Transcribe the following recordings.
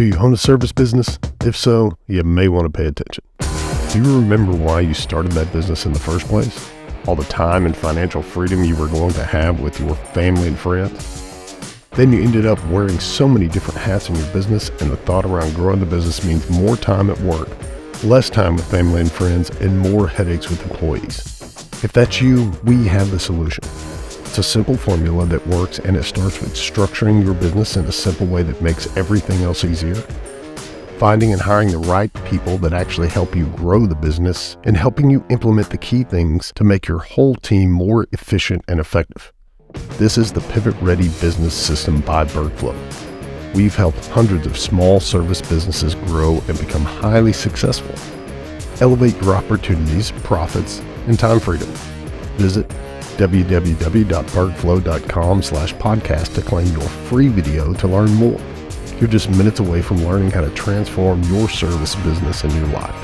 Do you own a service business? If so, you may want to pay attention. Do you remember why you started that business in the first place? All the time and financial freedom you were going to have with your family and friends? Then you ended up wearing so many different hats in your business, and the thought around growing the business means more time at work, less time with family and friends, and more headaches with employees. If that's you, we have the solution. It's a simple formula that works, and it starts with structuring your business in a simple way that makes everything else easier. Finding and hiring the right people that actually help you grow the business, and helping you implement the key things to make your whole team more efficient and effective. This is the Pivot Ready Business System by Bergflow. We've helped hundreds of small service businesses grow and become highly successful. Elevate your opportunities, profits, and time freedom. Visit www.bergflow.com/podcast to claim your free video to learn more. You're just minutes away from learning how to transform your service business and your life.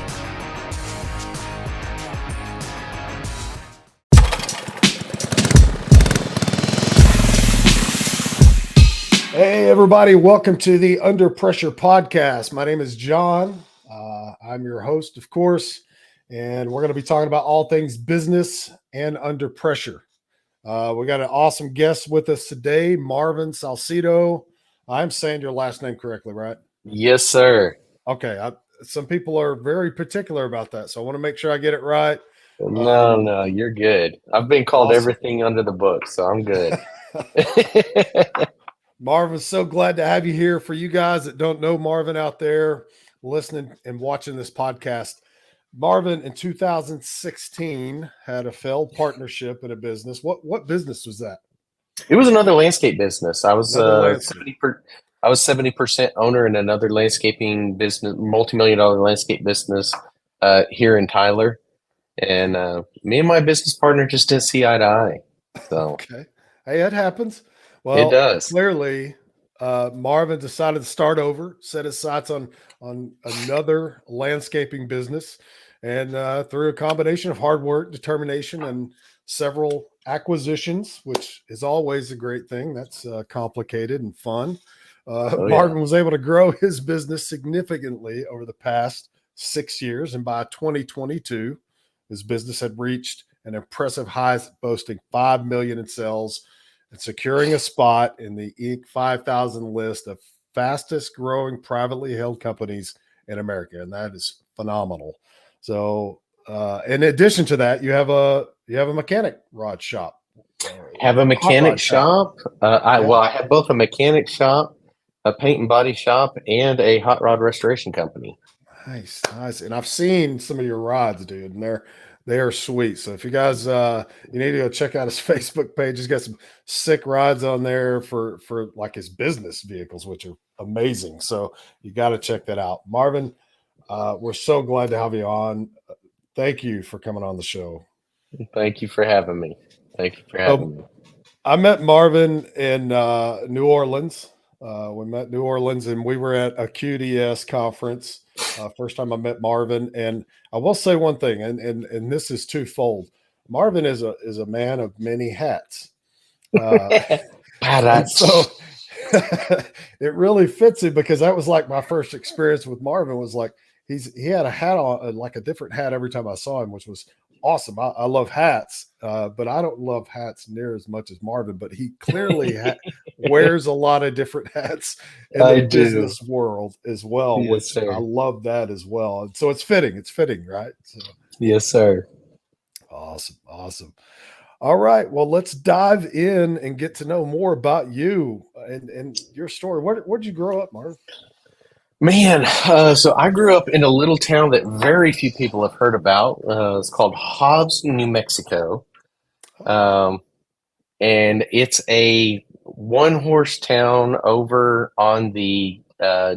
Hey, everybody. Welcome to the Under Pressure podcast. My name is John. I'm your host, of course, and we're going to be talking about all things business and under pressure. We got an awesome guest with us today, Marvin Salcido. I'm saying your last name correctly, right? Yes, sir. Okay. Some people are very particular about that, so I want to make sure I get it right. No, you're good. I've been called Awesome. everything under the book, so I'm good. Marvin, so glad to have you here. For you guys that don't know Marvin out there listening and watching this podcast, Marvin in 2016 had a failed partnership in a business. What business was that? It was another landscape business. I was Landscape. 70% owner in another landscaping business, multi-million-dollar landscape business here in Tyler. And me and my business partner just didn't see eye to eye. So Okay. Hey, it happens. Well, it does. Clearly, Marvin decided to start over, set his sights on another landscaping business, and through a combination of hard work, determination, and several acquisitions, which is always a great thing. That's complicated and fun. Marvin was able to grow his business significantly over the past 6 years, and by 2022, his business had reached an impressive high, boasting $5 million in sales and securing a spot in the Inc. 5,000 list of fastest growing privately held companies in America, and that is phenomenal. So, in addition to that, you have a mechanic rod shop. Have a mechanic shop. I have both a mechanic shop, a paint and body shop, and a hot rod restoration company. Nice. And I've seen some of your rods, dude, and they are sweet. So if you guys you need to go check out his Facebook page. He's got some sick rods on there for like his business vehicles, which are amazing. So you got to check that out. Marvin, we're so glad to have you on. Thank you for coming on the show. Thank you for having me. I met Marvin in New Orleans. We met New Orleans, and we were at a QDS conference. First time I met Marvin, and I will say one thing, and this is twofold. Marvin is a man of many hats. And so it really fits him, because that was like my first experience with Marvin. Was like he had a hat on, like a different hat every time I saw him, which was awesome. I love hats, but I don't love hats near as much as Marvin. But he clearly wears a lot of different hats in the business world as well, yes, which sir. I love that as well. And so it's fitting. It's fitting, right? So, yes, sir. Awesome. All right. Well, let's dive in and get to know more about you and your story. Where'd you grow up, Marvin? Man, so I grew up in a little town that very few people have heard about. It's called Hobbs, New Mexico. And it's a one-horse town over on the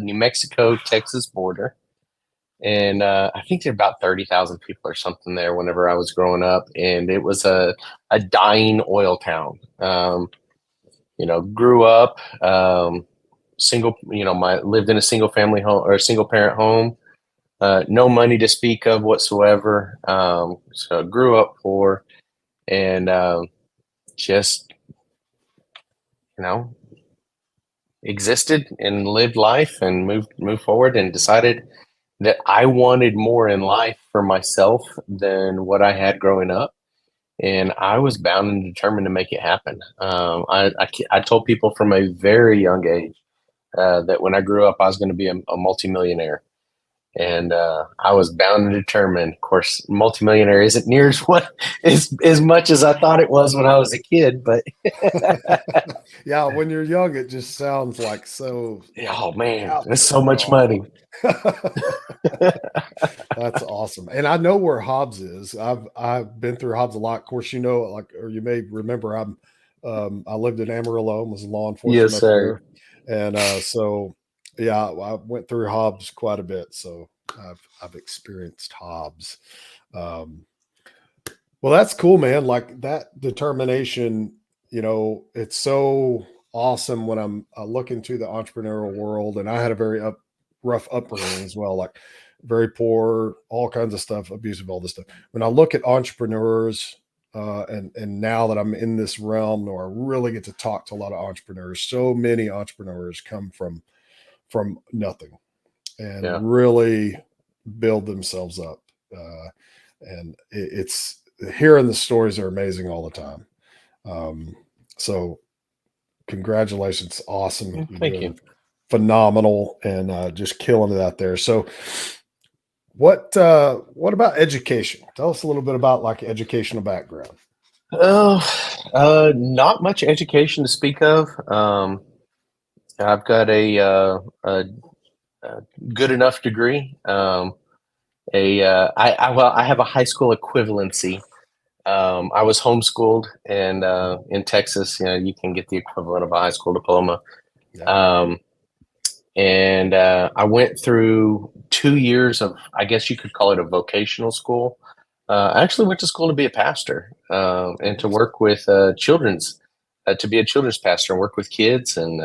New Mexico-Texas border. And I think there are about 30,000 people or something there whenever I was growing up. And it was a dying oil town. Grew up... lived in a single family home or a single parent home, no money to speak of whatsoever. So grew up poor, and just, existed and lived life and moved forward and decided that I wanted more in life for myself than what I had growing up. And I was bound and determined to make it happen. I told people from a very young age that when I grew up, I was going to be a multimillionaire. And I was bound and determined. Of course, multimillionaire isn't near as what as much as I thought it was when I was a kid. But Yeah, when you're young, it just sounds like so like oh man, out that's there. so much Oh, money. that's awesome. And I know where Hobbs is. I've been through Hobbs a lot. Of course, you know, like, or you may remember, I lived in Amarillo and was in law Yes, enforcement up sir. there, and so yeah, I went through Hobbs quite a bit. So I've experienced Hobbs. Um, well, that's cool, man. Like that determination, you know, it's so awesome when I look into the entrepreneurial world. And I had a very rough upbringing as well, like very poor, all kinds of stuff, abusive, all this stuff. When I look at entrepreneurs, and now that I'm in this realm, or I really get to talk to a lot of entrepreneurs, so many entrepreneurs come from nothing Yeah. and really build themselves up. And it's hearing the stories are amazing all the time. So congratulations, awesome! You're Thank you. doing phenomenal and just killing it out there. So what about education? Tell us a little bit about like educational background. Oh, not much education to speak of. I've got a good enough degree. I have a high school equivalency. I was homeschooled, and in Texas, you can get the equivalent of a high school diploma. Yeah, Um, and I went through 2 years of, I guess you could call it a vocational school. I actually went to school to be a pastor and to nice. work with to be a children's pastor and work with kids. And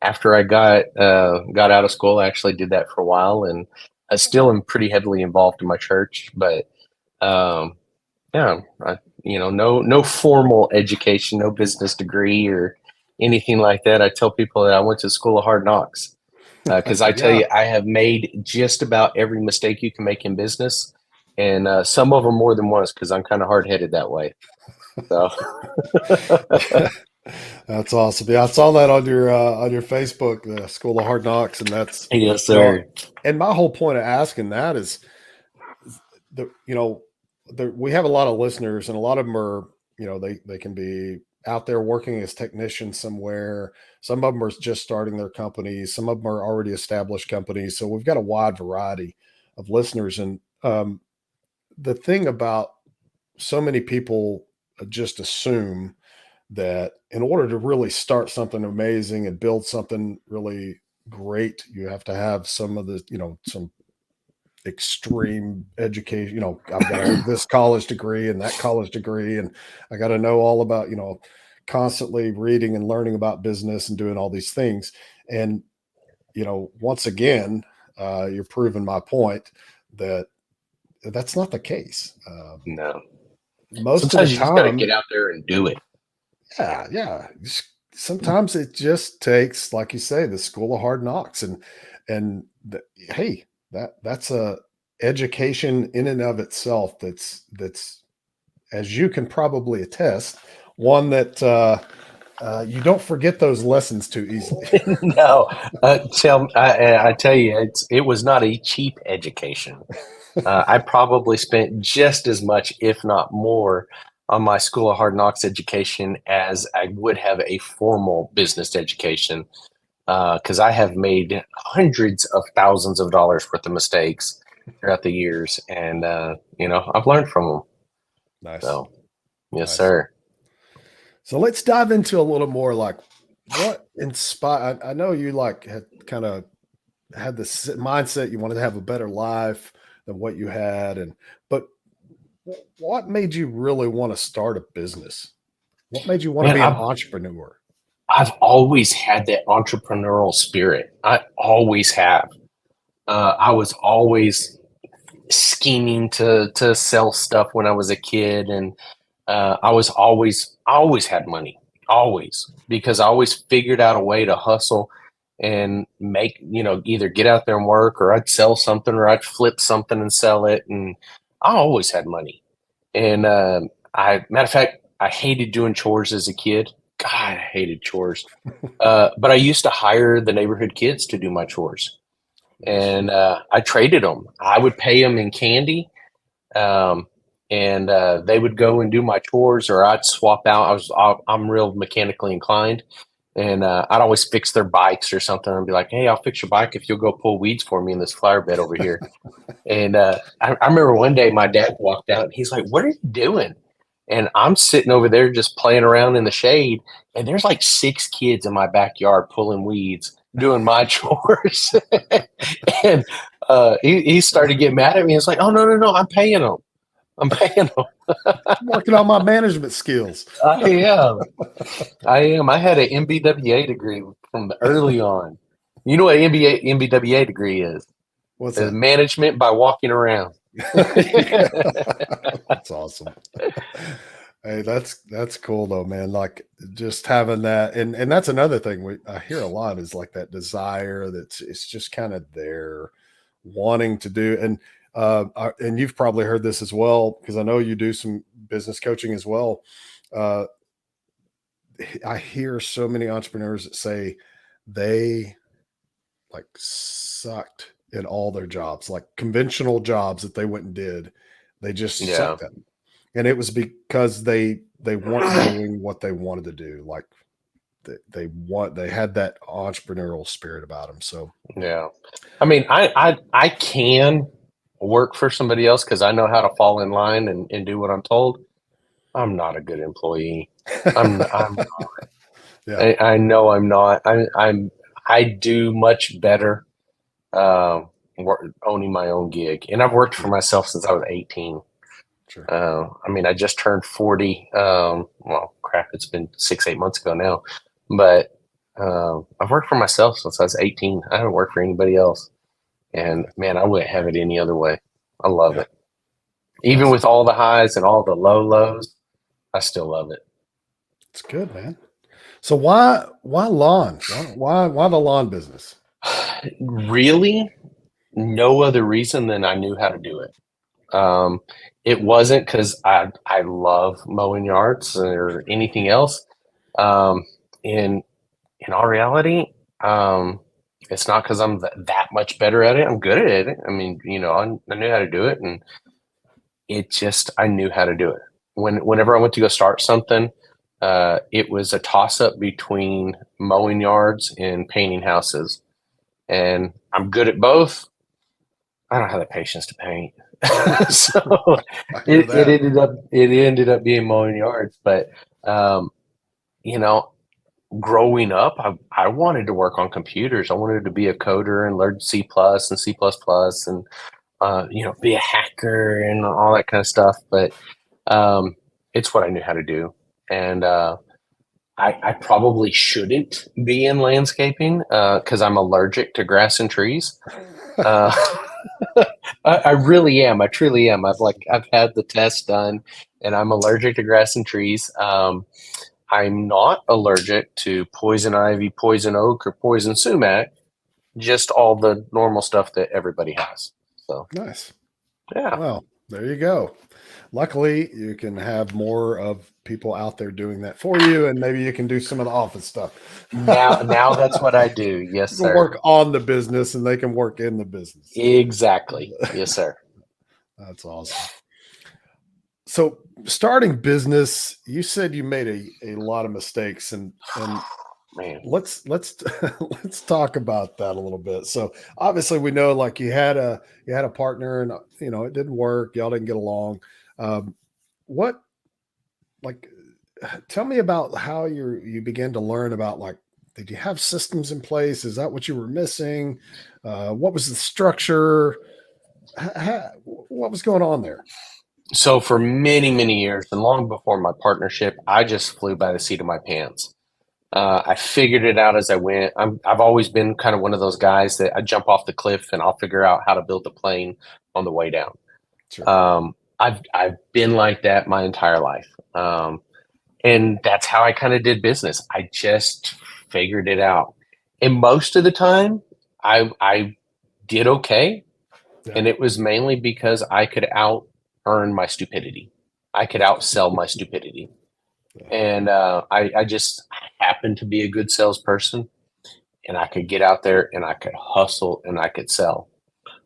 after I got out of school, I actually did that for a while, and I still am pretty heavily involved in my church. But um, yeah, no formal education, no business degree or anything like that. I tell people that I went to school of hard knocks because I tell Yeah. you, I have made just about every mistake you can make in business, and some of them more than once because I'm kind of hard headed that way. So That's awesome. Yeah, I saw that on your Facebook, the School of Hard Knocks, and that's yes, you know, sir. and my whole point of asking that is the we have a lot of listeners, and a lot of them are they can be out there working as technicians somewhere. Some of them are just starting their companies. Some of them are already established companies. So we've got a wide variety of listeners, and the thing about so many people just assume that in order to really start something amazing and build something really great, you have to have some of the, some extreme education. I've got to have this college degree and that college degree, and I got to know all about, constantly reading and learning about business and doing all these things. And, once again, you're proving my point that that's not the case. No, Most of the sometimes you just got to get time, out there and do it. yeah. Sometimes it just takes, like you say, the school of hard knocks, and hey, that's a education in and of itself. That's as you can probably attest, one that you don't forget those lessons too easily. No, I tell you, it was not a cheap education. I probably spent just as much, if not more, on my School of Hard Knocks education as I would have a formal business education. Because I have made hundreds of thousands of dollars worth of mistakes throughout the years, and I've learned from them. Nice, So, yes, nice. sir. So let's dive into a little more like what inspired. I know you like had kind of had this mindset you wanted to have a better life than what you had, and but what made you really want to start a business? What made you want to Man, be an entrepreneur? I've always had that entrepreneurial spirit. I always have. I was always scheming to sell stuff when I was a kid, and I always had money. always, because I always figured out a way to hustle and make, either get out there and work, or I'd sell something, or I'd flip something and sell it. And I always had money. And matter of fact, I hated doing chores as a kid. God, I hated chores. But I used to hire the neighborhood kids to do my chores, and I traded them. I would pay them in candy, um, and they would go and do my chores, or I'd swap out. I'm real mechanically inclined, and I'd always fix their bikes or something. I'd be like, "Hey, I'll fix your bike if you'll go pull weeds for me in this flower bed over here." And I remember one day my dad walked out and he's like, "What are you doing?" And I'm sitting over there just playing around in the shade, and there's like 6 kids in my backyard pulling weeds, doing my chores. And he started getting mad at me. It's like, "Oh, no, no, no, I'm paying them. I'm paying them." I'm working on my management skills. I am. I am. I had an MBWA degree from early on. You know what MBWA degree is? What's It's that? management by walking around. That's awesome. Hey, that's cool though, man. Like just having that, and that's another thing I hear a lot is like that desire that's it's just kind of there, wanting to do. And and you've probably heard this as well because I know you do some business coaching as well. Uh, I hear so many entrepreneurs that say they like sucked in all their jobs, like conventional jobs that they went and did. They just Yeah. sucked at them. And it was because they weren't doing what they wanted to do. Like they had that entrepreneurial spirit about them. So Yeah. I mean, I can work for somebody else because I know how to fall in line and do what I'm told. I'm not a good employee. I'm yeah, I know I'm not. I do much better owning my own gig, and I've worked for myself since I was 18. sure. I mean, I just turned 40. Well, crap, it's been 6, 8 months ago now, but I've worked for myself since I was 18. I haven't worked for anybody else, and man, I wouldn't have it any other way. I love Yeah. it, even That's with all the highs and all the low lows. I still love it. it's good, man. So why lawn? Why the lawn business? Really, no other reason than I knew how to do it. Um, it wasn't because I love mowing yards or anything else. Um, in in all reality, um, it's not because I'm that much better at it. I'm good at it. I mean, I knew how to do it, and it just I knew how to do it. Whenever I went to go start something, it was a toss up between mowing yards and painting houses, and I'm good at both. I don't have the patience to paint. So I hear that. it ended up being mowing yards. But um, you know, growing up, I wanted to work on computers. I wanted to be a coder and learn C plus and C plus plus and be a hacker and all that kind of stuff. But um, it's what I knew how to do. And I probably shouldn't be in landscaping because I'm allergic to grass and trees. Uh, I really am. I truly am. I've had the test done, and I'm allergic to grass and trees. I'm not allergic to poison ivy, poison oak, or poison sumac. Just all the normal stuff that everybody has. So Nice. yeah. Well, there you go. Luckily, you can have more of people out there doing that for you, and maybe you can do some of the office stuff. Now that's what I do. Yes, You can sir. work on the business, and they can work in the business. Exactly. Yes, sir. That's awesome. So, starting business, you said you made a lot of mistakes, and Man. let's let's talk about that a little bit. So, obviously, we know like you had a partner, and it didn't work. Y'all didn't get along. What like tell me about how you began to learn about like did you have systems in place? Is that what you were missing? What was the structure? What was going on there? So for many, many years, and long before my partnership, I just flew by the seat of my pants. I figured it out as I went. I've always been kind of one of those guys that I jump off the cliff and I'll figure out how to build a plane on the way down. Sure. I've been like that my entire life. And that's how I kind of did business. I just figured it out. And most of the time, I did okay. Yeah. And it was mainly because I could out earn my stupidity. I could outsell my stupidity. And I just happened to be a good salesperson, and I could get out there and I could hustle and I could sell.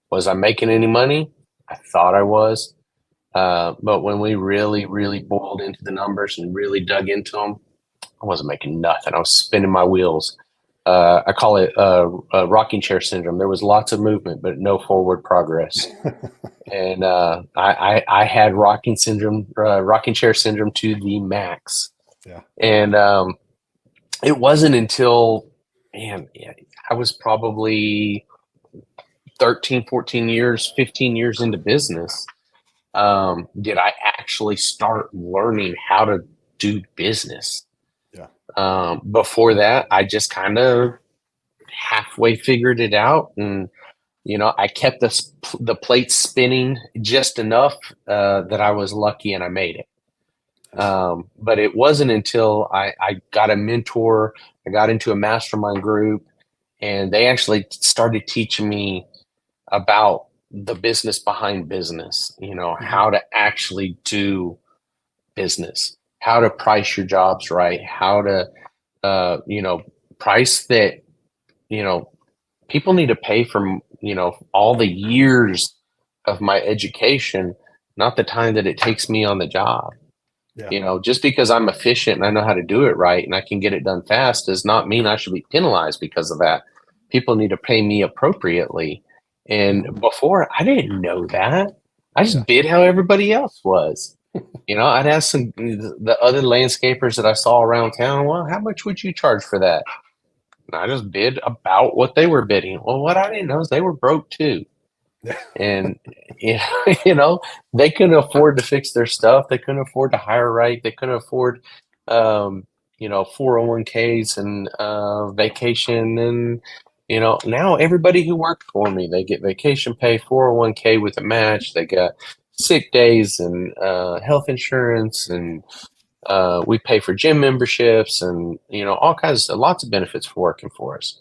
Was I making any money? I thought I was. But when we really, really boiled into the numbers and really dug into them, I wasn't making nothing. I was spinning my wheels. I call it rocking chair syndrome. There was lots of movement, but no forward progress. And I had rocking chair syndrome to the max. Yeah. And it wasn't until, man, I was probably 13, 14 years, 15 years into business, did I actually start learning how to do business. Yeah. Before that, I just kind of halfway figured it out. And, I kept the plate spinning just enough that I was lucky and I made it. But it wasn't until I got a mentor, I got into a mastermind group, and they actually started teaching me about the business behind business, how to actually do business, how to price your jobs right, how to, price that, people need to pay for, all the years of my education, not the time that it takes me on the job. Yeah. Just because I'm efficient and I know how to do it right and I can get it done fast does not mean I should be penalized because of that. People need to pay me appropriately. And before, I didn't know that. I just bid how everybody else was. I'd ask the other landscapers that I saw around town, well, how much would you charge for that? And I just bid about what they were bidding. Well, what I didn't know is they were broke too. And they couldn't afford to fix their stuff. They couldn't afford to hire right. They couldn't afford 401ks and vacation. And now everybody who worked for me, they get vacation pay, 401k with a match. They got sick days and health insurance, and we pay for gym memberships and all kinds of lots of benefits for working for us.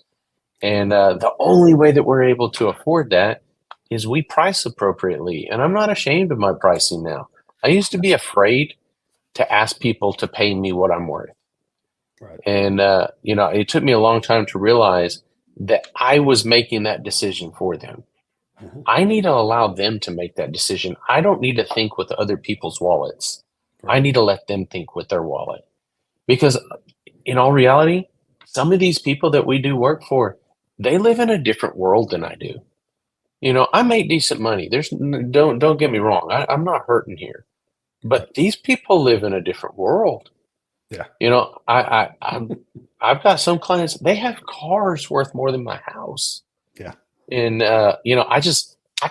And the only way that we're able to afford that is we price appropriately. And I'm not ashamed of my pricing now. I used to be afraid to ask people to pay me what I'm worth. Right. And, it took me a long time to realize that I was making that decision for them. Mm-hmm. I need to allow them to make that decision. I don't need to think with other people's wallets. Right. I need to let them think with their wallet. Because in all reality, some of these people that we do work for, they live in a different world than I do. I make decent money. Don't get me wrong. I'm not hurting here, but these people live in a different world. Yeah. I've got some clients. They have cars worth more than my house. Yeah. And I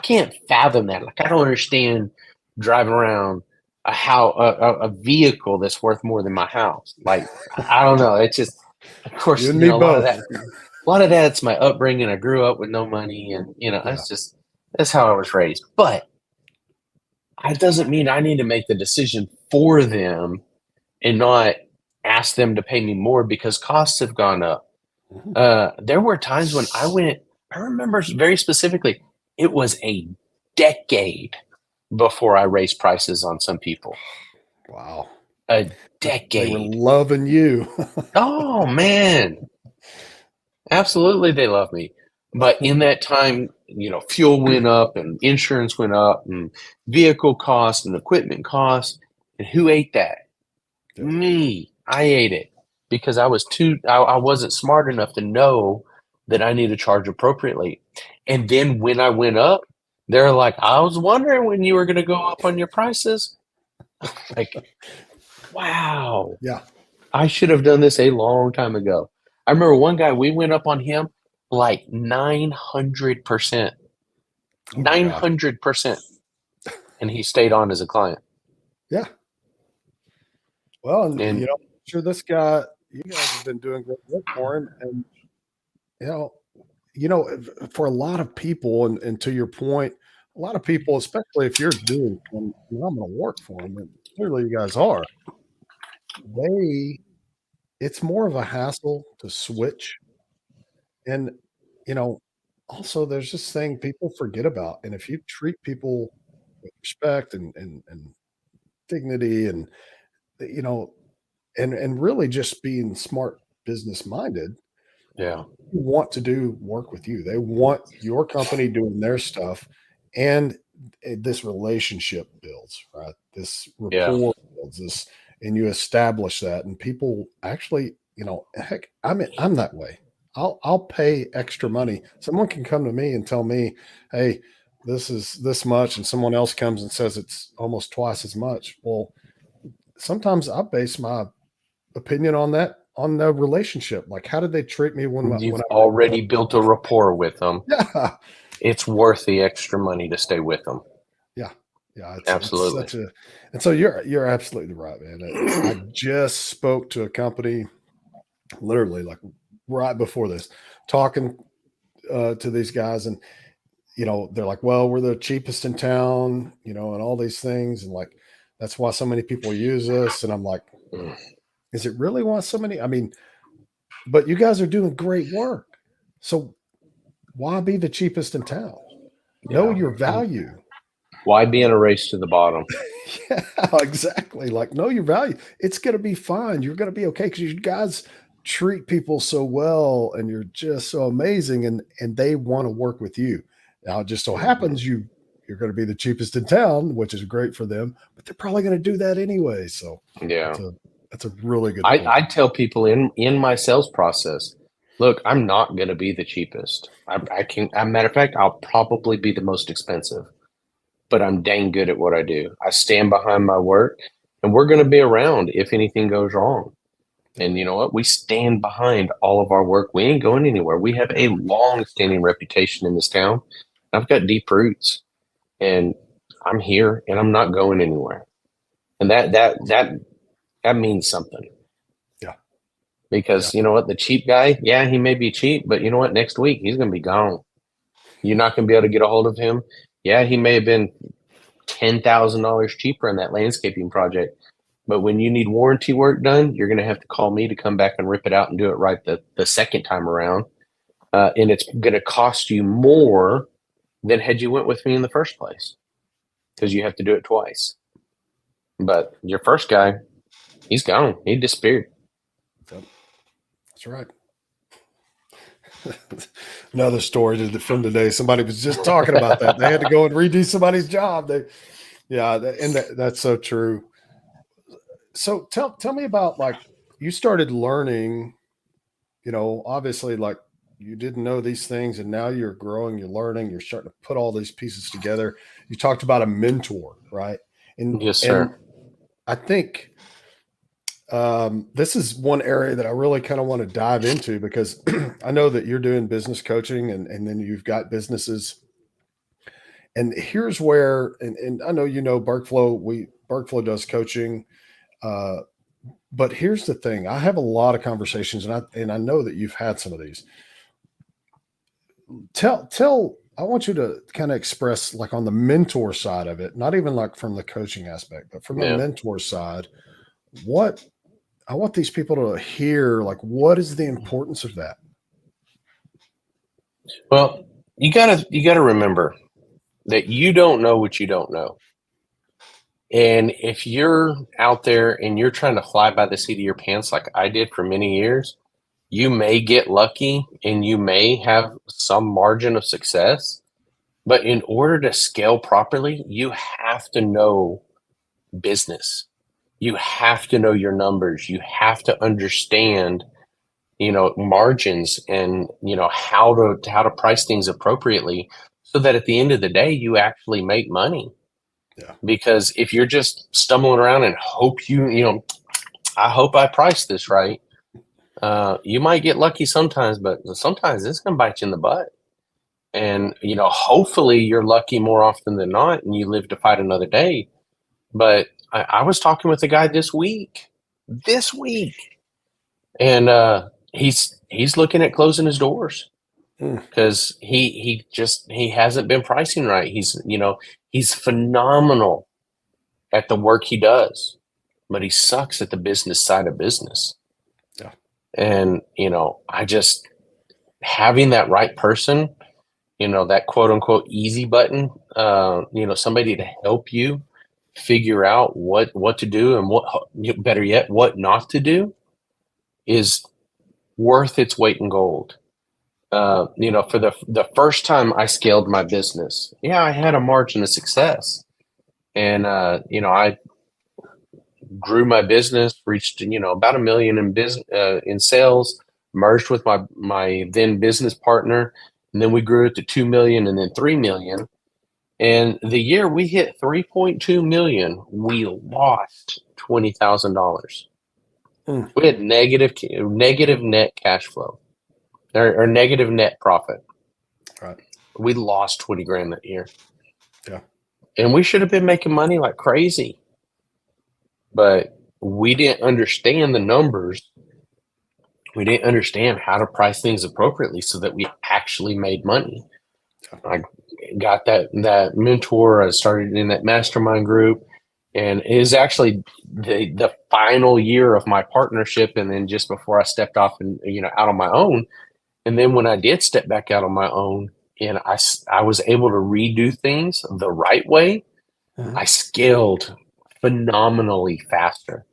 can't fathom that. Like, I don't understand driving around a vehicle that's worth more than my house. Like, I don't know. It's just, of course, You and me a lot of both. that. A lot of that's my upbringing. I grew up with no money, and that's how I was raised. But it doesn't mean I need to make the decision for them and not ask them to pay me more because costs have gone up. There were times when I remember very specifically, it was a decade before I raised prices on some people. Wow. A They were decade. loving you. Oh, man. Absolutely, they love me. But in that time, fuel went up and insurance went up and vehicle costs and equipment costs. And who ate that? Yeah. Me. I ate it because I wasn't smart enough to know that I need to charge appropriately. And then when I went up, they're like, I was wondering when you were going to go up on your prices. Like, wow. Yeah. I should have done this a long time ago. I remember one guy, we went up on him like 900%. 900%. And he stayed on as a client. Yeah. Well, and I'm sure this guy, you guys have been doing great work for him. And, for a lot of people, and to your point, a lot of people, especially if you're doing phenomenal work for them, and clearly you guys are, it's more of a hassle to switch. And, you know, also there's this thing people forget about. And if you treat people with respect and dignity and, you know, and really just being smart business minded, Yeah. want to do work with you. They want your company doing their stuff, and this relationship builds, right? This Yeah. rapport builds this, and you establish that, and people actually, heck, I'm that way. I'll pay extra money. Someone can come to me and tell me, "Hey, this is this much," and someone else comes and says it's almost twice as much. Well, sometimes I base my opinion on that on the relationship. Like, how did they treat me when You've I already built a rapport with them. yeah, It's worth the extra money to stay with them. yeah, yeah. It's Absolutely. such a and so you're absolutely right, man. I just spoke to a company literally like right before this, talking to these guys, and they're like, "Well, we're the cheapest in town," and all these things, and like that's why so many people use us. And I'm like, is it really why so many? I mean, but you guys are doing great work, so why be the cheapest in town? Know Yeah. your value. Why be in a race to the bottom? Yeah, exactly. Like, know your value. It's going to be fine. You're going to be okay because you guys treat people so well, and you're just so amazing, and they want to work with you. Now, it just so happens you're going to be the cheapest in town, which is great for them, but they're probably going to do that anyway. So Yeah. that's a really good point. I tell people in my sales process, look, I'm not going to be the cheapest. I can, as a matter of fact, I'll probably be the most expensive, but I'm dang good at what I do. I stand behind my work, and we're going to be around if anything goes wrong. And you know what? We stand behind all of our work. We ain't going anywhere. We have a long-standing reputation in this town. I've got deep roots, and I'm here, and I'm not going anywhere. And that means something. Yeah, yeah, Because you know what? The cheap guy, yeah, he may be cheap, but you know what? Next week he's going to be gone. You're not going to be able to get a hold of him. Yeah, he may have been $10,000 cheaper in that landscaping project, but when you need warranty work done, you're going to have to call me to come back and rip it out and do it right the second time around, and it's going to cost you more than had you went with me in the first place because you have to do it twice. But your first guy, he's gone. He disappeared. yep, that's right. Another story from today. Somebody was just talking about that. They had to go and redo somebody's job. That's so true. So tell me about, like, you started learning, obviously, like, you didn't know these things, and now you're growing, you're learning, you're starting to put all these pieces together. You talked about a mentor, right? And Yes, and sir. I think this is one area that I really kind of want to dive into, because I know that you're doing business coaching, and then you've got businesses. And here's where, and I know, Berkflow does coaching. Uh, but here's the thing: I have a lot of conversations, and I know that you've had some of these. I want you to kind of express, like, on the mentor side of it, not even like from the coaching aspect, but from the Yeah. mentor side, what I want these people to hear, like, what is the importance of that? Well, you gotta remember that you don't know what you don't know. And if you're out there and you're trying to fly by the seat of your pants like I did for many years, you may get lucky and you may have some margin of success. But in order to scale properly, you have to know business. You have to know your numbers. You have to understand, margins and, how to price things appropriately so that at the end of the day, you actually make money. Yeah. Because if you're just stumbling around and I hope I price this right. You might get lucky sometimes, but sometimes it's going to bite you in the butt. And, hopefully you're lucky more often than not and you live to fight another day. But I was talking with a guy this week, and he's looking at closing his doors Mm, because he hasn't been pricing right. He's phenomenal at the work he does. but he sucks at the business side of business. Yeah. And, having that right person, that quote unquote easy button, somebody to help you figure out what to do and better yet, what not to do is worth its weight in gold. For the first time I scaled my business, I had a margin of success. And, I grew my business, reached, about $1 million in business, in sales, merged with my then business partner. And then we grew it to 2 million and then 3 million. And the year we hit 3.2 million, we lost $20,000. Mm. We had negative net cash flow or negative net profit. Right. We lost 20 grand that year. Yeah. And we should have been making money like crazy. But we didn't understand the numbers. We didn't understand how to price things appropriately so that we actually made money. I got that mentor. I started in that mastermind group, and it was actually the final year of my partnership. And then just before I stepped off and, out on my own. And then when I did step back out on my own and I was able to redo things the right way, I scaled phenomenally faster.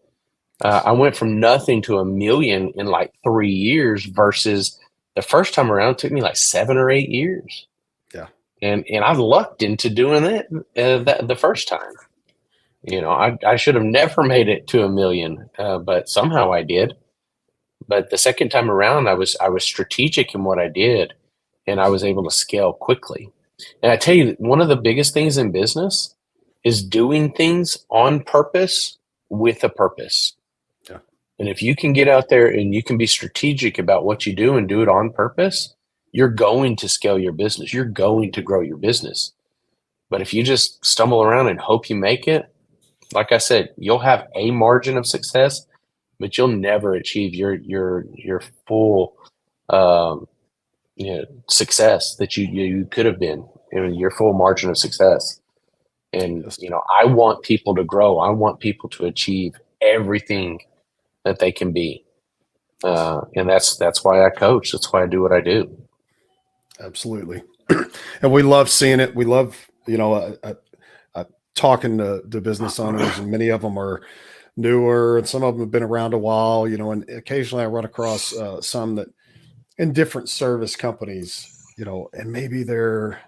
I went from nothing to 1 million in like 3 years versus the first time around it took me like 7 or 8 years. Yeah. And I lucked into doing that the first time. I should have never made it to 1 million, but somehow I did. But the second time around, I was strategic in what I did, and I was able to scale quickly. And I tell you, one of the biggest things in business is doing things on purpose with a purpose. Yeah. And if you can get out there and you can be strategic about what you do and do it on purpose, you're going to scale your business. You're going to grow your business. But if you just stumble around and hope you make it, like I said, you'll have a margin of success, but you'll never achieve your full success that you could have been, your full margin of success. And Yes. I want people to grow. I want people to achieve everything that they can be, and that's why I coach. That's why I do what I do. Absolutely. And we love seeing it. We love, talking to business owners, and many of them are newer and some of them have been around a while, and occasionally I run across some that in different service companies, and maybe they're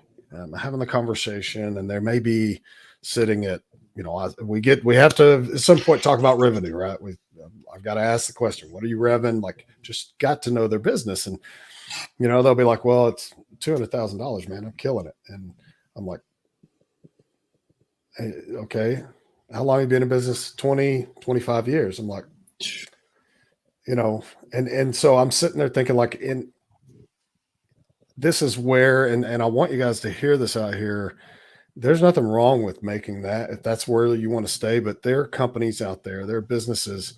having the conversation and they may be sitting at, we have to at some point talk about revenue, right? I've got to ask the question, what are you revving? Like, just got to know their business. And, they'll be like, well, it's $200,000, man. I'm killing it. And I'm like, hey, okay, how long have you been in business? 20, 25 years. I'm like, and so I'm sitting there thinking like, this is where, and I want you guys to hear this out here. There's nothing wrong with making that if that's where you want to stay, but there are companies out there, there are businesses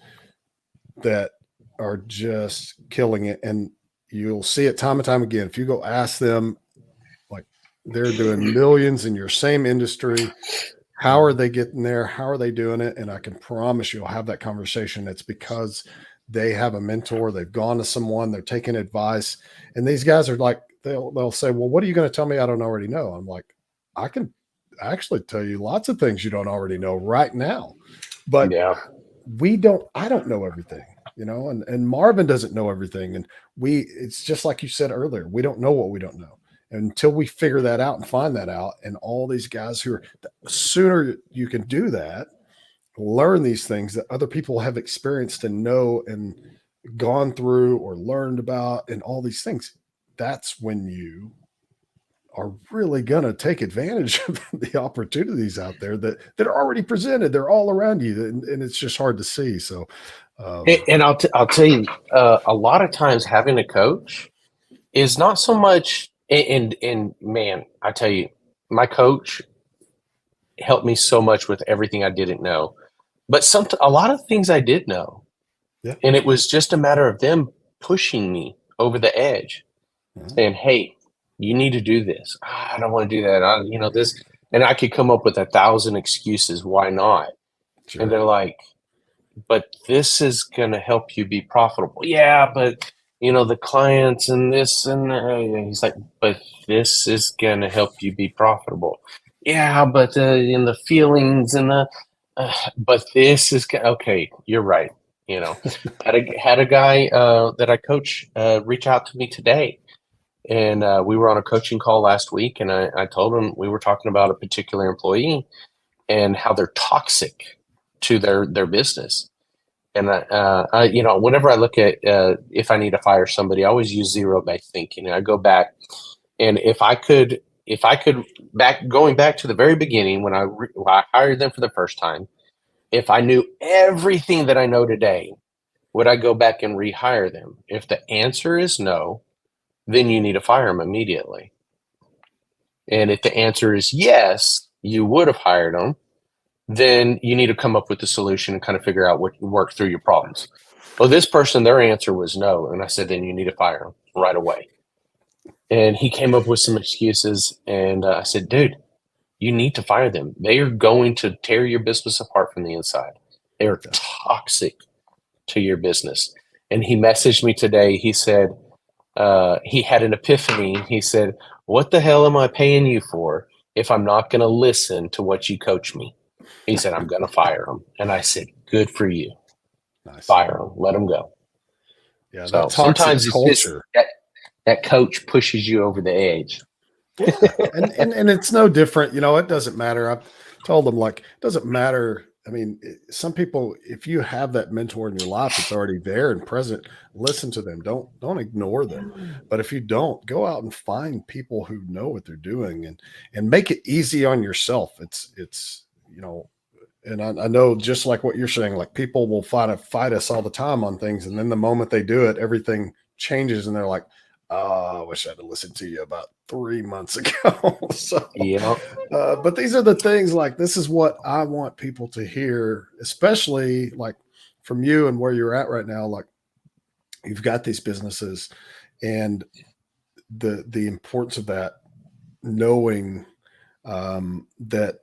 that are just killing it. And you'll see it time and time again. If you go ask them, like, they're doing millions in your same industry, how are they getting there? How are they doing it? And I can promise you'll have that conversation. It's because they have a mentor. They've gone to someone, they're taking advice. And these guys are like, they'll say, well, what are you going to tell me I don't already know? I'm like, I can actually tell you lots of things you don't already know right now. But I don't know everything, and Marvin doesn't know everything. And it's just like you said earlier, we don't know what we don't know. And until we figure that out and find that out, and all these guys the sooner you can do that, learn these things that other people have experienced and know and gone through or learned about and all these things, that's when you are really going to take advantage of the opportunities out there that are already presented. They're all around you, and it's just hard to see. So, and I'll tell you, a lot of times having a coach is not so much. And man, I tell you, my coach helped me so much with everything I didn't know, but a lot of things I did know, and it was just a matter of them pushing me over the edge, saying, "Hey, you need to do this. I don't want to do that. This," and I could come up with 1,000 excuses why not. Sure. And they're like, but this is going to help you be profitable. Yeah, but the clients and this and he's like, but this is going to help you be profitable. Yeah, but in the feelings and but this is okay. You're right. Had a guy that I coach reach out to me today, and we were on a coaching call last week, and I told him we were talking about a particular employee and how they're toxic to their business. And whenever I look at if I need to fire somebody, I always use zero-based thinking. I go back, and if I could going back to the very beginning when when I hired them for the first time, if I knew everything that I know today, would I go back and rehire them? If the answer is no, then you need to fire them immediately. And if the answer is yes, you would have hired them, then you need to come up with a solution and kind of figure out what work through your problems. Well, this person, their answer was no. And I said, then you need to fire them right away. And he came up with some excuses. And I said, dude, you need to fire them. They are going to tear your business apart from the inside. They are toxic to your business. And he messaged me today. He said, he had an epiphany. He said, what the hell am I paying you for if I'm not going to listen to what you coach me? He said, I'm going to fire him. And I said, good for you. Nice. Fire him. Let him go. Yeah, so sometimes it's culture. Just that coach pushes you over the edge. Yeah. and it's no different. It doesn't matter. I've told them, like, it doesn't matter. I mean, some people, if you have that mentor in your life, it's already there and present. Listen to them. Don't ignore them. But if you don't, go out and find people who know what they're doing and make it easy on yourself. It's and I know, just like what you're saying, like, people will fight us all the time on things, and then the moment they do it, everything changes, and they're like, "Oh, I wish I had listened to you about 3 months ago." So, yeah. But these are the things, like, this is what I want people to hear, especially like from you and where you're at right now. Like, you've got these businesses, and the importance of that, knowing that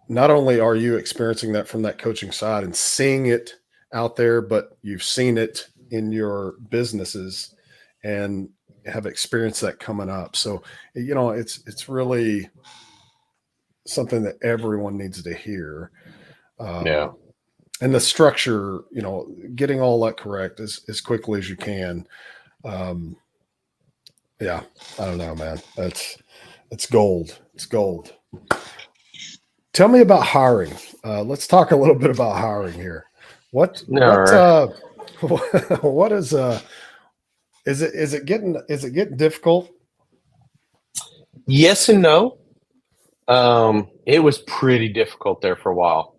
not only are you experiencing that from that coaching side and seeing it out there, but you've seen it in your businesses and have experienced that coming up. So, it's really something that everyone needs to hear. Yeah. And the structure, getting all that correct as quickly as you can. Yeah, I don't know, man. It's gold. It's gold. Let's talk a little bit about hiring here. What is it getting difficult? Yes and no. It was pretty difficult there for a while.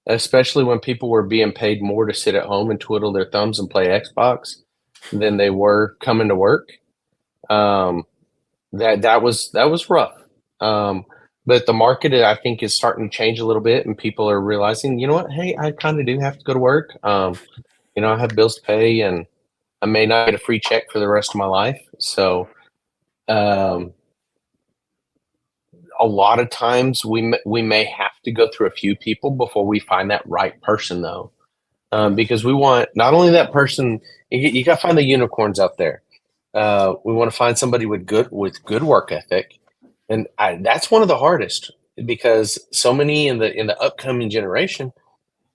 Especially when people were being paid more to sit at home and twiddle their thumbs and play Xbox than they were coming to work. That was rough. But the market, I think, is starting to change a little bit, and people are realizing, you know what? Hey, I kind of do have to go to work. I have bills to pay, and I may not get a free check for the rest of my life. So, a lot of times we may have to go through a few people before we find that right person, though, because we want not only that person. You got to find the unicorns out there. We want to find somebody with good work ethic. And that's one of the hardest, because so many in the upcoming generation,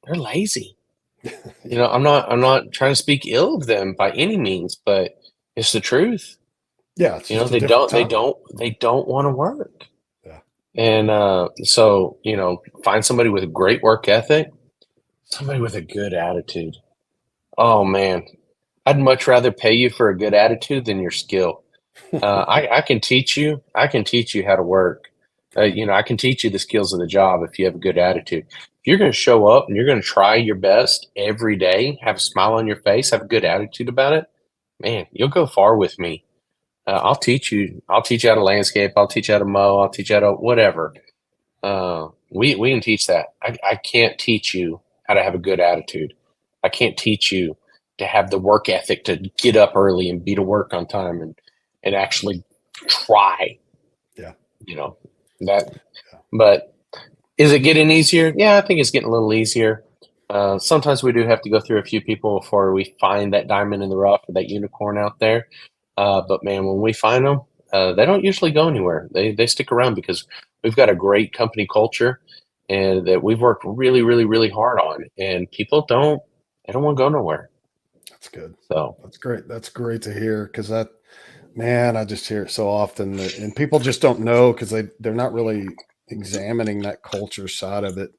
they're lazy. I'm not trying to speak ill of them by any means, but it's the truth. Yeah, it's just they don't want to work. Yeah. And so find somebody with a great work ethic, somebody with a good attitude. Oh man, I'd much rather pay you for a good attitude than your skill. I can teach you. I can teach you how to work. I can teach you the skills of the job if you have a good attitude. If you're going to show up and you're going to try your best every day, have a smile on your face, have a good attitude about it, man, you'll go far with me. I'll teach you. I'll teach you how to landscape. I'll teach you how to mow. I'll teach you how to whatever. We can teach that. I can't teach you how to have a good attitude. I can't teach you to have the work ethic to get up early and be to work on time and actually try. Yeah. But is it getting easier? Yeah, I think it's getting a little easier. Sometimes we do have to go through a few people before we find that diamond in the rough or that unicorn out there. But man, when we find them, they don't usually go anywhere. They stick around because we've got a great company culture and that we've worked really, really, really hard on. And people don't they don't want to go nowhere. That's good. So That's great. That's great to hear because that, man, I just hear it so often and people just don't know because they're not really examining that culture side of it.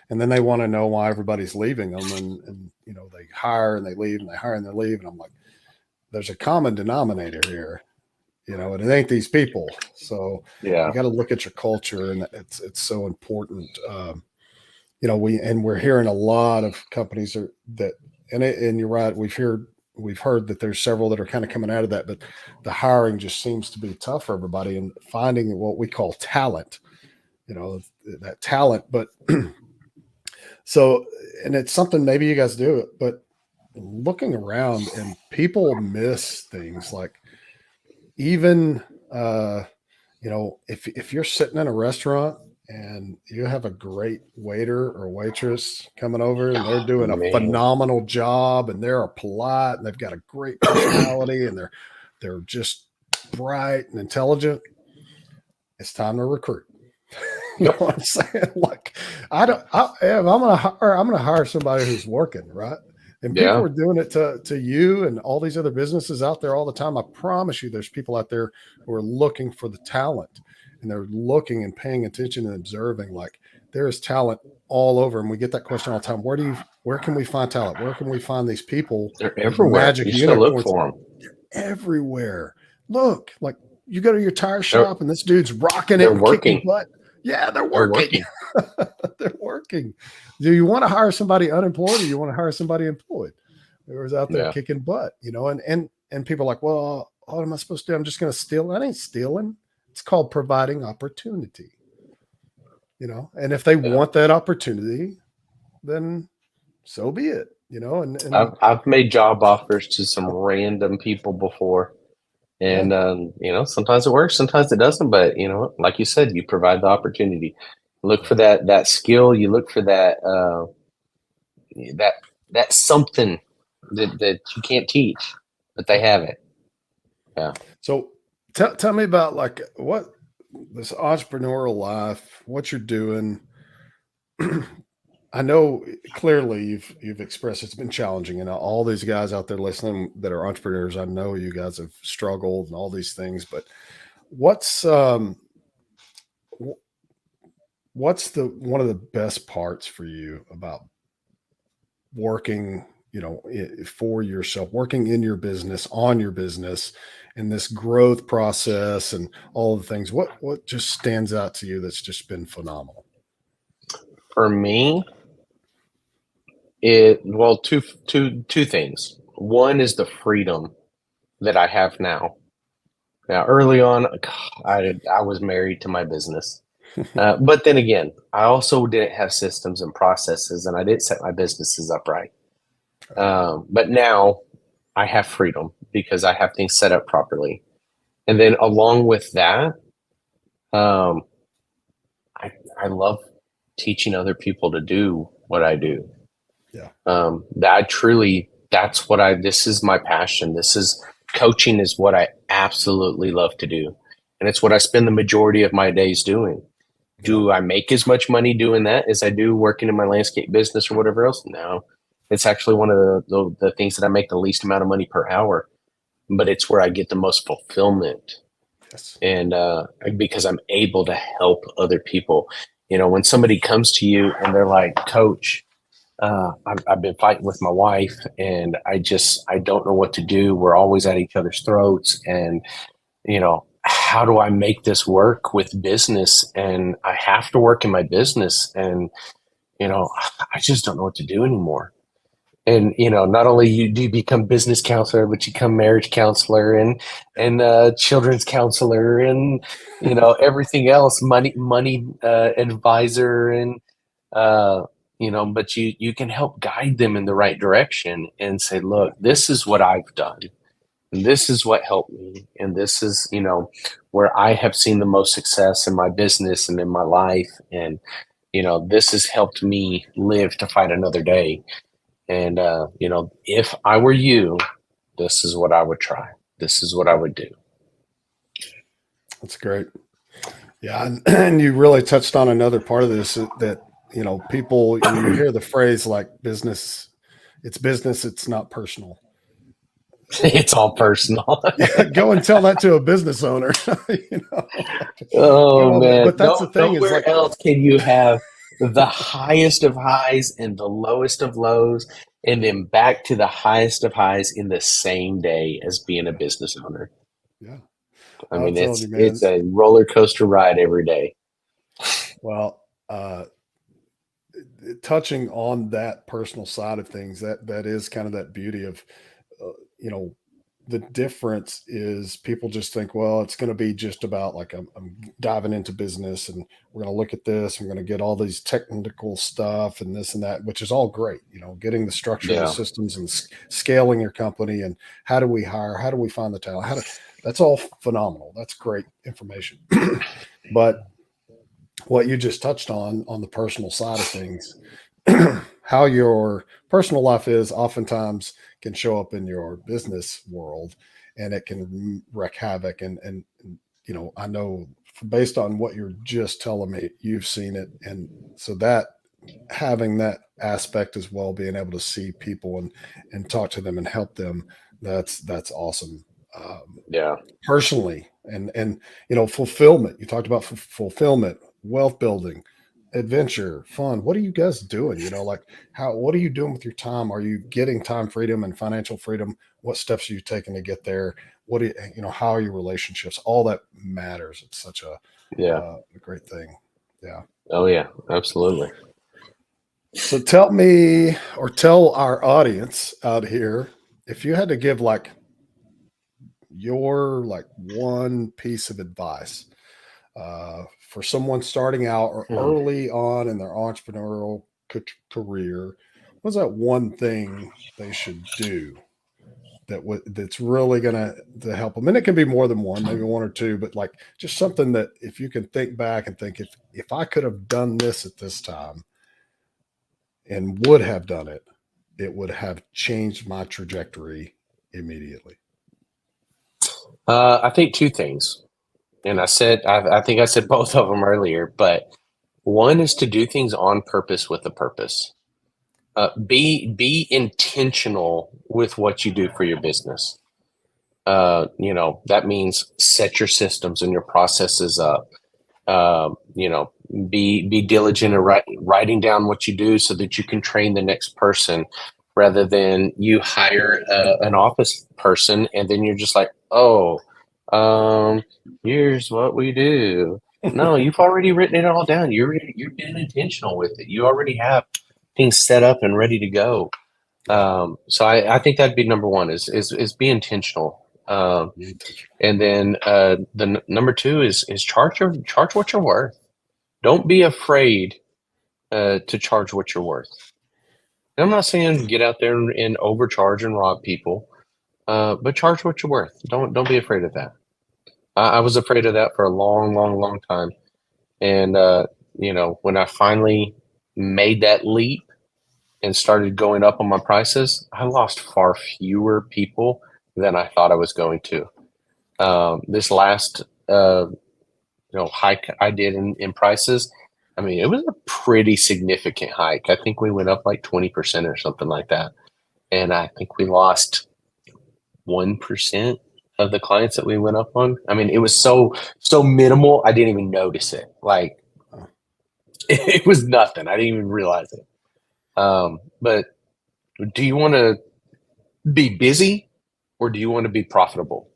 And then they want to know why everybody's leaving them. And, they hire and they leave and they hire and they leave. And I'm like, there's a common denominator here, and it ain't these people. So you yeah, got to look at your culture, and it's so important. We're hearing a lot of companies and you're right. We've heard that there's several that are kind of coming out of that, but the hiring just seems to be tough for everybody and finding what we call talent, that talent. But so, and it's something maybe you guys do it, but looking around and people miss things like even, if you're sitting in a restaurant and you have a great waiter or waitress coming over and they're doing a man, phenomenal job and they're polite and they've got a great personality and they're just bright and intelligent, it's time to recruit. You know what I'm saying? Like, if I'm gonna hire somebody who's working, right? And people yeah, are doing it to you and all these other businesses out there all the time. I promise you, there's people out there who are looking for the talent, and they're looking and paying attention and observing. Like, there is talent all over, and we get that question all the time. Where can we find talent? Where can we find these people, they're these everywhere. magic You just gotta look unicorns? for them. Everywhere. Look, like you go to your tire They're shop and this dude's rocking it they're and kicking working. butt. Yeah, they're They're working. working. They're working. Do you want to hire somebody unemployed or you want to hire somebody employed who's out there Yeah, kicking butt? And people are like, well, what am I supposed to do? I'm just going to steal. That ain't stealing. It's called providing opportunity. And if they yeah. want that opportunity, then so be it. And I've made job offers to some random people before. yeah, And sometimes it works, sometimes it doesn't. But like you said, you provide the opportunity. Look for yeah. that skill. You look for that that something that you can't teach, but they have it. Yeah. So tell me about like what this entrepreneurial life, what you're doing. I know clearly you've expressed it's been challenging, and all these guys out there listening that are entrepreneurs, I know you guys have struggled and all these things. But what's wh- what's the one of the best parts for you about working, for yourself, working in your business, on your business, in this growth process, and all the things? What just stands out to you that's just been phenomenal? For me, two things. One is the freedom that I have now. Now, early on, I was married to my business. But then again, I also didn't have systems and processes, and I didn't set my businesses up right. But now I have freedom because I have things set up properly. And then along with that, um, I, I love teaching other people to do what I do. Yeah, This is my passion. Coaching is what I absolutely love to do. And it's what I spend the majority of my days doing. yeah, Do I make as much money doing that as I do working in my landscape business or whatever else? No. It's actually one of the things that I make the least amount of money per hour, but it's where I get the most fulfillment. yes, And because I'm able to help other people. When somebody comes to you and they're like, Coach, I've been fighting with my wife and I don't know what to do. We're always at each other's throats. And, how do I make this work with business? And I have to work in my business. And, I just don't know what to do anymore. And, not only do you become business counselor, but you become marriage counselor and children's counselor and, everything else, money advisor and, uh, but you can help guide them in the right direction and say, look, this is what I've done. And this is what helped me. And this is, where I have seen the most success in my business and in my life. And, this has helped me live to fight another day. And, if I were you, this is what I would try. This is what I would do. That's great. Yeah, and you really touched on another part of this that people, when you hear the phrase like business, it's not personal. It's all personal. Yeah, go and tell that to a business owner. Oh man, But that's the thing is nowhere like, else can you have the highest of highs and the lowest of lows, and then back to the highest of highs in the same day as being a business owner. yeah, I I'm mean, telling you, it's man. a roller coaster ride every day. Well, touching on that personal side of things, that is kind of that beauty of, uh, you know, the difference is people just think, well, it's going to be just about like I'm diving into business and we're going to look at this. I'm going to get all these technical stuff and this and that, which is all great. Getting the structure, the Yeah, systems, and scaling your company, and how do we hire? How do we find the talent? That's all phenomenal. That's great information. But what you just touched on the personal side of things, how your personal life is oftentimes can show up in your business world, and it can wreak havoc. And I know based on what you're just telling me, you've seen it. And so that having that aspect as well, being able to see people and talk to them and help them, that's awesome. yeah, Personally, and fulfillment, you talked about fulfillment, wealth building, adventure, fun. What are you guys doing? Like, what are you doing with your time? Are you getting time freedom and financial freedom? What steps are you taking to get there? What do how are your relationships? All that matters. It's such yeah. a great thing. Yeah. Oh yeah, absolutely. So tell me, or tell our audience out here, if you had to give like your like one piece of advice for someone starting out or Hmm. early on in their entrepreneurial career, what's that one thing they should do that's really gonna to help them? And it can be more than one, maybe one or two, but like just something that if you can think back and think, if I could have done this at this time and would have done it, it would have changed my trajectory immediately. I think two things, and Okay. I think I said both of them earlier, but one is to do things on purpose with a purpose. Be intentional with what you do for your business. That means set your systems and your processes up. You know, be diligent in writing down what you do so that you can train the next person, rather than you hire an office person and then you're just like, oh, um, here's what we do. No, you've already written it all down. You're being intentional with it. You already have things set up and ready to go. Yeah. So I think that'd be number one is be intentional. Be intentional. And then number two is charge what you're worth. Don't be afraid to charge what you're worth. And I'm not saying get out there and overcharge and rob people, but charge what you're worth. Don't be afraid of that. I was afraid of that for a long, long, long time. And when I finally made that leap and started going up on my prices, I lost far fewer people than I thought I was going to. This last hike I did in prices, I mean, it was a pretty significant hike. I think we went up like 20% or something like that. And I think we lost 1% of the clients that we went up on. I mean, it was so minimal, I didn't even notice it. Like it was nothing. I didn't even realize it. But do you want to be busy or do you want to be profitable?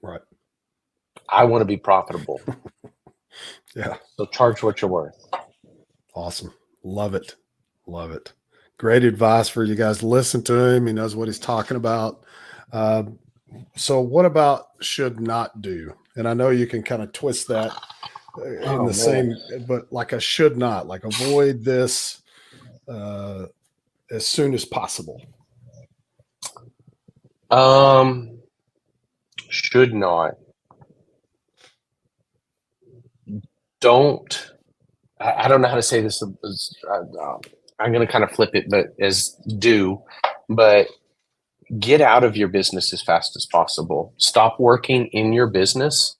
Right. I want to be profitable. Yeah. So charge what you're worth. Awesome. Love it. Love it. Great advice for you guys. Listen to him. He knows what he's talking about. Uh, so, what about should not do? And I know you can kind of twist that in Oh the man. same, but like a should not, like avoid this uh, as soon as possible. Should not. Don't. I don't know how to say this. I'm going to kind of flip it, but but get out of your business as fast as possible. Stop working in your business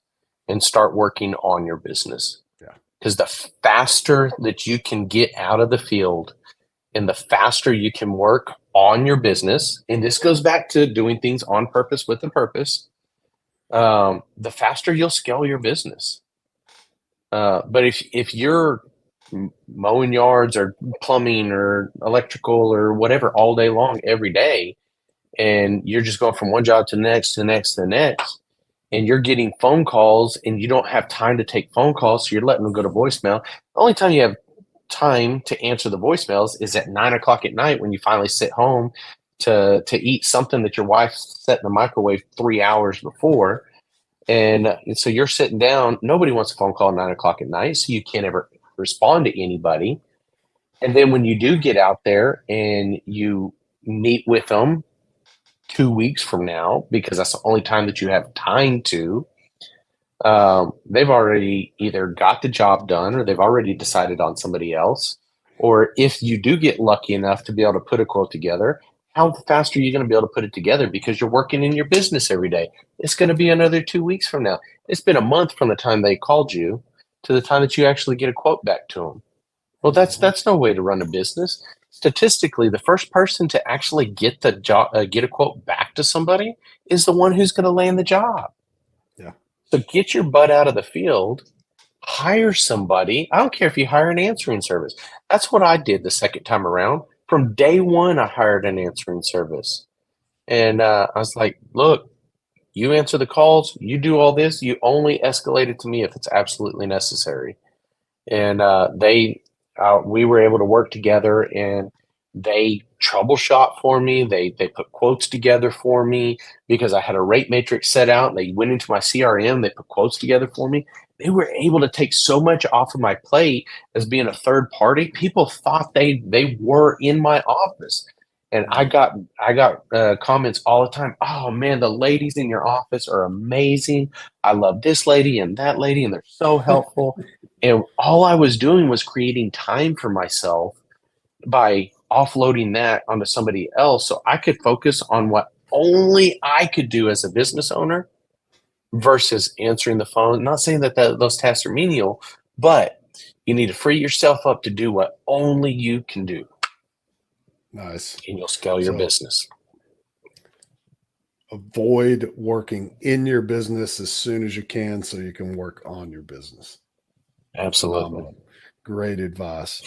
and start working on your business. Yeah. Because the faster that you can get out of the field and the faster you can work on your business, and this goes back to doing things on purpose with a purpose, the faster you'll scale your business. But if you're mowing yards or plumbing or electrical or whatever all day long, every day, and you're just going from one job to the next, to the next, to the next, and you're getting phone calls and you don't have time to take phone calls, so you're letting them go to voicemail. The only time you have time to answer the voicemails is at 9 o'clock at night when you finally sit home to eat something that your wife set in the microwave 3 hours before. And so you're sitting down. Nobody wants a phone call at 9 o'clock at night, so you can't ever respond to anybody. And then when you do get out there and you meet with them 2 weeks from now, because that's the only time that you have time to, they've already either got the job done or they've already decided on somebody else. Or if you do get lucky enough to be able to put a quote together, how fast are you going to be able to put it together? Because you're working in your business every day. It's going to be another 2 weeks from now. It's been a month from the time they called you to the time that you actually get a quote back to them. Well, that's no way to run a business. Statistically, the first person to actually get the job, get a quote back to somebody, is the one who's going to land the job. Yeah. So get your butt out of the field, hire somebody. I don't care if you hire an answering service. That's what I did the second time around. From day one, I hired an answering service. And I was like, look, you answer the calls, you do all this, you only escalate it to me if it's absolutely necessary. And we were able to work together, and they troubleshot for me. They put quotes together for me because I had a rate matrix set out. They went into my CRM. They put quotes together for me. They were able to take so much off of my plate as being a third party. People thought they were in my office, and I got comments all the time. Oh man, the ladies in your office are amazing. I love this lady and that lady, and they're so helpful. And all I was doing was creating time for myself by offloading that onto somebody else so I could focus on what only I could do as a business owner versus answering the phone. Not saying that those tasks are menial, but you need to free yourself up to do what only you can do. Nice. And you'll scale your business. Avoid working in your business as soon as you can so you can work on your business. Absolutely. Great advice.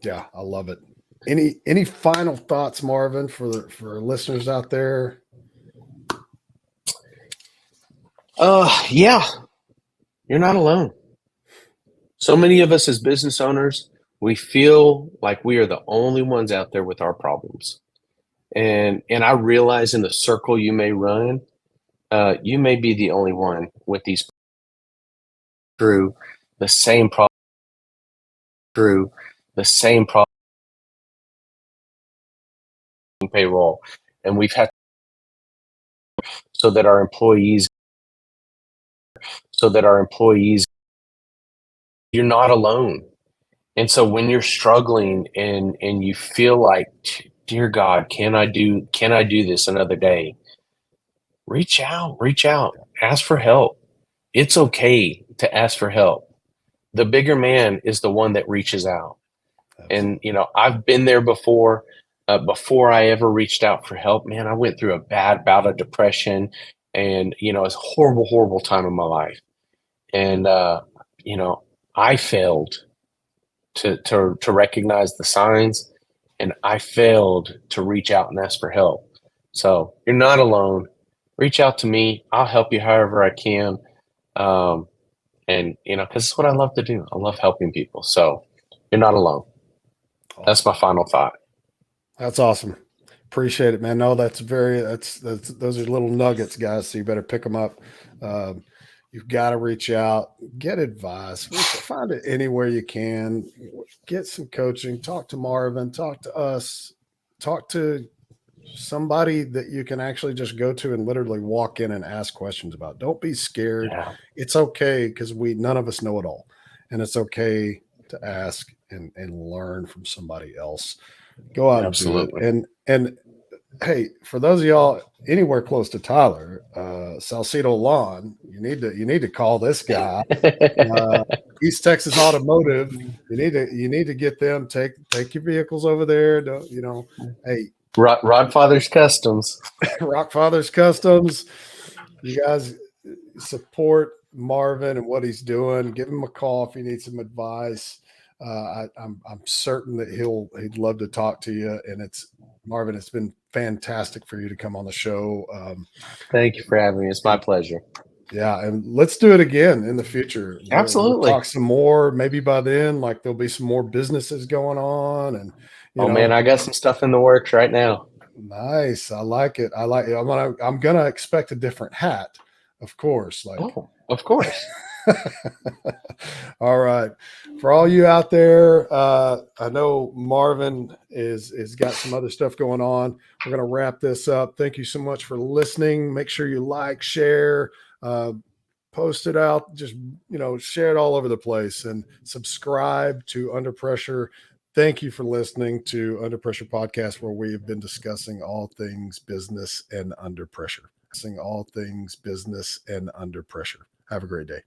Yeah, I love it. Any final thoughts, Marvin, for listeners out there? Yeah, you're not alone. So many of us as business owners, we feel like we are the only ones out there with our problems. And I realize in the circle you may run, you may be the only one with these through the same problem, payroll. And we've had so that our employees, you're not alone. And so when you're struggling and you feel like, dear God, can I do this another day? Reach out, ask for help. It's okay to ask for help. The bigger man is the one that reaches out. Absolutely. And, I've been there before. Before I ever reached out for help, man, I went through a bad bout of depression, and, it's a horrible, horrible time in my life. And, I failed to recognize the signs, and I failed to reach out and ask for help. So you're not alone. Reach out to me. I'll help you however I can. And, because it's what I love to do. I love helping people. So you're not alone. Awesome. That's my final thought. That's awesome. Appreciate it, man. No, that's those are little nuggets, guys. So you better pick them up. You've got to reach out, get advice, find it anywhere you can, get some coaching, talk to Marvin, talk to us, talk to somebody that you can actually just go to and literally walk in and ask questions about. Don't be scared. Yeah. It's okay, because none of us know it all. and it's okay to ask and learn from somebody else. Go out Absolutely. and do it. And hey, for those of y'all anywhere close to Tyler, Salcido Lawn, you need to call this guy. East Texas Automotive. You need to get them. Take your vehicles over there. Hey, Rodfather's Customs. Rockfather's Customs. You guys support Marvin and what he's doing. Give him a call if you need some advice. I'm certain that he'd love to talk to you. And Marvin, it's been fantastic for you to come on the show. Thank you for having me. It's my pleasure. Yeah, and let's do it again in the future. Absolutely. We'll talk some more. Maybe by then, like there'll be some more businesses going on, and man, I got some stuff in the works right now. Nice. I like it. I'm gonna expect a different hat, of course. Of course. All right. For all you out there, I know Marvin is got some other stuff going on. We're going to wrap this up. Thank you so much for listening. Make sure you like, share, post it out, just, share it all over the place, and subscribe to Under Pressure. Thank you for listening to Under Pressure Podcast, where we have been discussing all things business and under pressure. Have a great day.